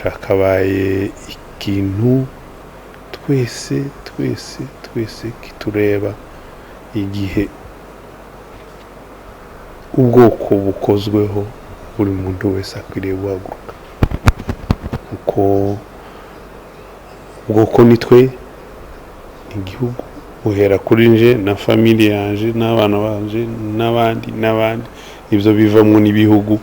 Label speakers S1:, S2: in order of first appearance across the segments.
S1: cakabaye ikintu twese kitureba igihe ubwoko bukozweho buri muntu wese akwiriye guhaguruka uko ubwoko nitwe igihugu uhera kuri nje na family yanje n'abana banje n'abandi ibyo bivamwe n'ibihugu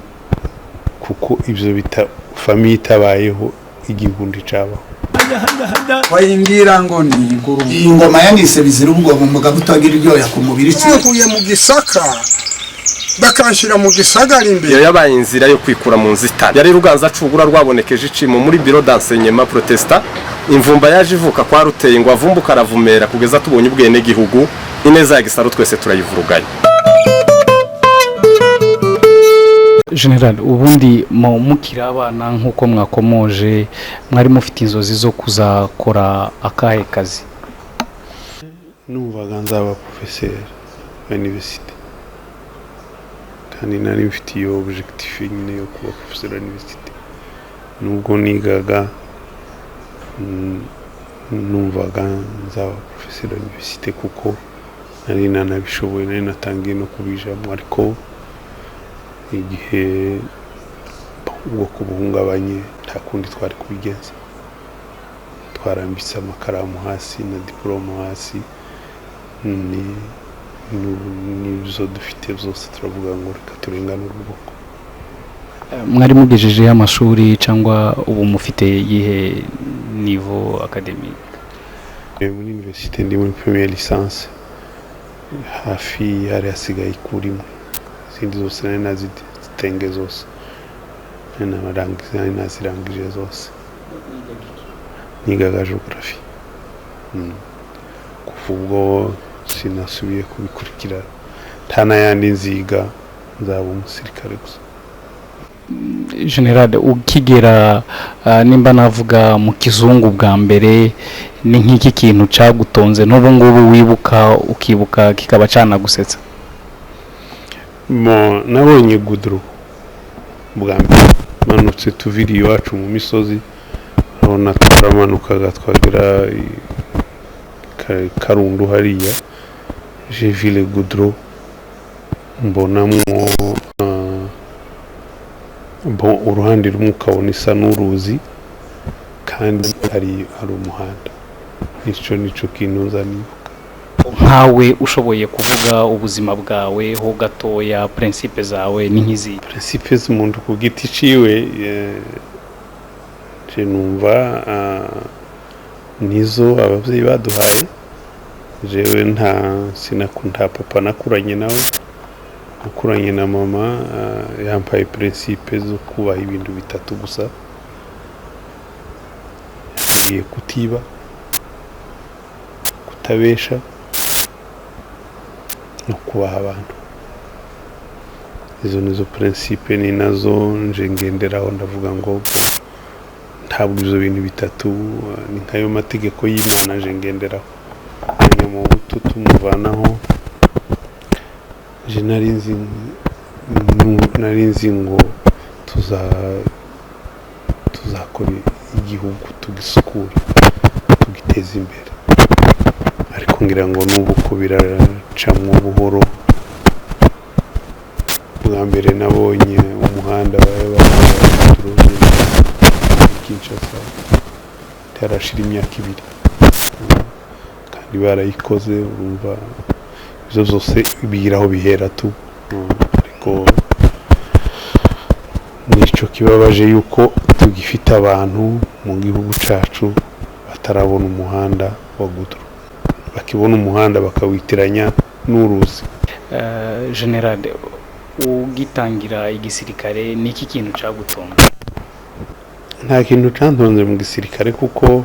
S1: kuko ibyo bita family itabayeho igihumbi cabaho
S2: wayingira ngo ni inguru
S3: ingoma yanise bizira ubwo mu mugabo utagira iryoya ku mubiri
S2: cyakuye mu gisaka bakanshira mu gisagara imbere
S4: yabaye inzira yo kwikura mu nzitane yari ruganza cugura rwabonekeje icimo muri biro d'enseignement protesta imvumba yaje ivuka kwa ruteye ngo avumbuka aravumera kugeza tubonye ubwene gihugu ineza ya gisaro twese turayivuruganye.
S5: General ubundi mukira abana nkuko mwakomoje mwari mufite inzozi zo kuzakora akahe kazi?
S1: Numvaga nzaba professeur wa university kandi nari mfite iyo objectif nyine yo kuba professeur wa university nubwo nigaga numvaga nzaba professeur wa university kuko nari nanabishoboye nari natangiye no kubijamo ariko igihe ubwo kubuhungabanye nta kundi twari kubigenza twarambitse amakaramu hasi na diploma hasi n'ibyo dufite byose turavuga ngo reka turengane ubwoko.
S5: Mwari mugejeje amashuri cyangwa ubu mufite yihe niveau académique?
S1: Muri université ndi muri première licence hafi hari hasigaye kurimo izindi zose nari nazitenge zose nari nazirangije zose nigaga geography kuva ubwo sinasubiye kubikurikira nta n'ayandi nziga nzaba umusirikare gusa.
S5: General ukigera nimba navuga mu kizungu bwa mbere ni nk'iki kintu cagutonze n'ubu ngubu wibuka ukibuka kikaba canagusetsa?
S1: Nabonye Goudron bwa mbere manutse tuviri iwacu mu misozi urabona turamanukaga twagera Karundu hariya j'ai vu le Goudron mbonamwo uruhande rumwe ukabona isa n'uruzi kandi hari umuhanda nico kintu nzanibuka.
S5: Nkawe ushoboye kuvuga ubuzima bwawe ho gatoya principe zawe ni nkizi?
S1: Principe z'umuntu ku giti ciwe je numva nizo abavyeyi baduhaye jewe nta papa nakuranye nawe nakuranye na mama yampaye principe zo kubaha ibintu bitatu gusa yagiye kutiba kutabesha no kubaha abantu. Izo nizo principe ni nazo nje ngenderaho ndavuga ngo ntabwo izo bintu bitatu ni nkayo mategeko y'Imana nje ngenderaho mu buto tumuvanaho je nari nzi ngo tuzakora igihugu tugisukura tugiteza imbere ariko ngira ngo n'ubu ko biracamwo buhoro. Bwa mbere nabonye umuhanda baturuje Kinshasa tarashira imyaka 2 kandi barayikoze urumva izo zose bigiraho bihera tu ariko nico kibabaje yuko tugifite abantu mu gihugu cacu batarabona umuhanda wa Goudron bakibona umuhanda bakawitiranya n'uruzi.
S5: General ugitangira igisirikare niki kintu cagutonga?
S1: Nta kintu cantonze mu gisirikare kuko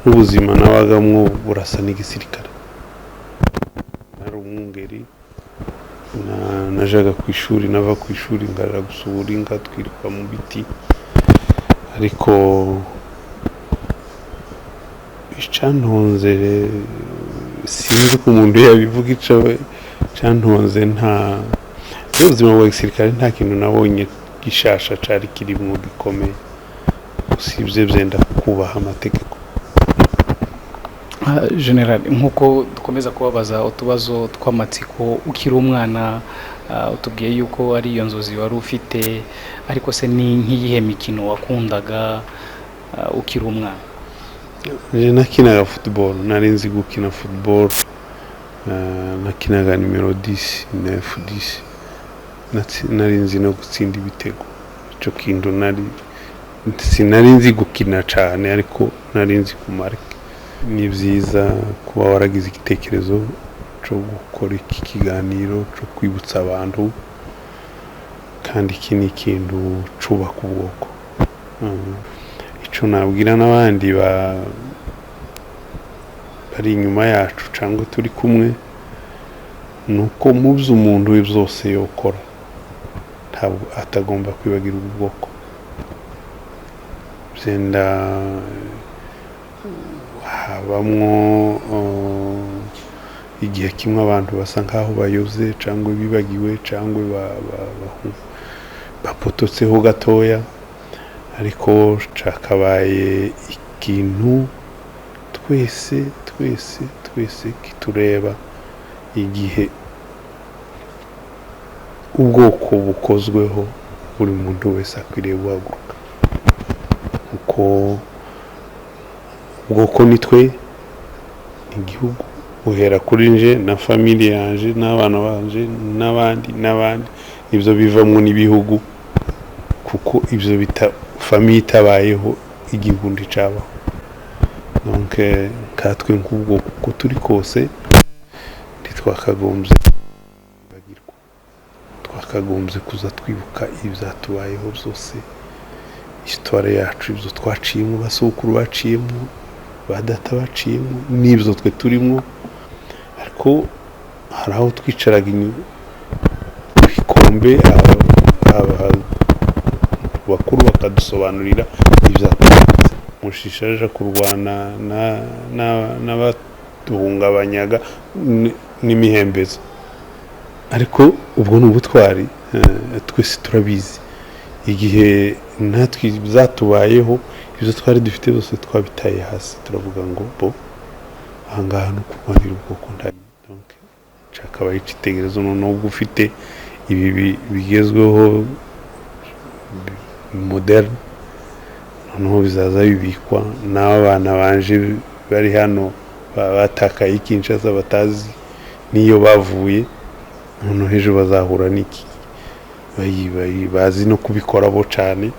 S1: ubuzima nabagamwo burasa n'igisirikare. Nari umwungeri najaga ku ishuri nava ku ishuri ngarara gusubura inka twiruka mu biti ariko icantonze sinzi ko umuntu yabivuga icawe cantonze nta ubuzima bwa gisirikare nta kintu nabonye gishasha cari kirimo gikomeye usibye byenda kubaha amategeko.
S5: General, nk'uko dukomeza kubabaza utubazo tw'amatsiko ukiri umwana, utubwiye yuko ari iyo nzozi wari ufite, ariko se ni nk'iyihe mikino wakundaga ukiri umwana?
S1: Nakinaga football, nari nzi gukina football, nakinaga nimero 10 na F10, nari nzi no gutsinda ibitego. Ico kintu sinari nzi gukina cyane, ariko nari nzi kumarika. Ni byiza kuba waragize igitekerezo cyo gukora iki kiganiro cyo kwibutsa abantu, kandi iki ni ikintu cubaka ubwoko. Ico nabwira n'abandi bari inyuma yacu cyangwa turi kumwe, nuko mubyo umuntu we byose yokora ntabwo atagomba kwibagira ubwoko. Byenda habamwo igihe kimwe abantu basa nkaho bayoze cyangwa bibagiwe cyangwa bapototseho gatoya, ariko cakabaye ikintu twese kitureba igihe ubwoko bukozweho. Buri muntu wese akwiriye guhaguruka, kuko ubwoko ni twe, igihugu, uhera kuri nje na famille yanje n'abana banje n'abandi. Ibyo bivamwo n'ibihugu, kuko ibyo famille itabayeho igihugu ndicabaho. Donc katwe nk'ubwo kuko turi kose ntitwakagombye bagirwa, twakagombye kuza twibuka ibyatubayeho byose, histoire yacu, ibyo twaciyemo, basokuru baciyemo, badata baciyemo, n'ibyo twe turimo. Ariko hari aho twicaraga ikombe, bakuru bakadusobanurira ibyatubayeho. Mushisha aje kurwana n'abatuhungabanyaga n'imihembezo, ariko ubwo ni ubutwari. Twese turabizi igihe natwe byatubayeho, ibyo twari dufite byose twabitaye hasi, turavuga ngo bo ahangaha no kurwanira ubwoko ndani. Donc cakabaye icitegerezo, nubwo ufite ibi bigezweho moderne, noneho bizaza bibikwa n'abana banje bari hano batakaye Kinshasa, batazi niyo bavuye, noneho ejo bazahura n'iki, bazi no kubikora bo cyane,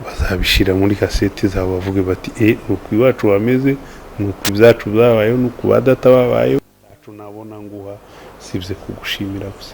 S1: bazabishira muri kaseti zabo bavuge bati nuko iwacu bameze, nuko ibyacu byabayeho, nuko badata babayeho. Nabona nguha sibye kugushimira gusa.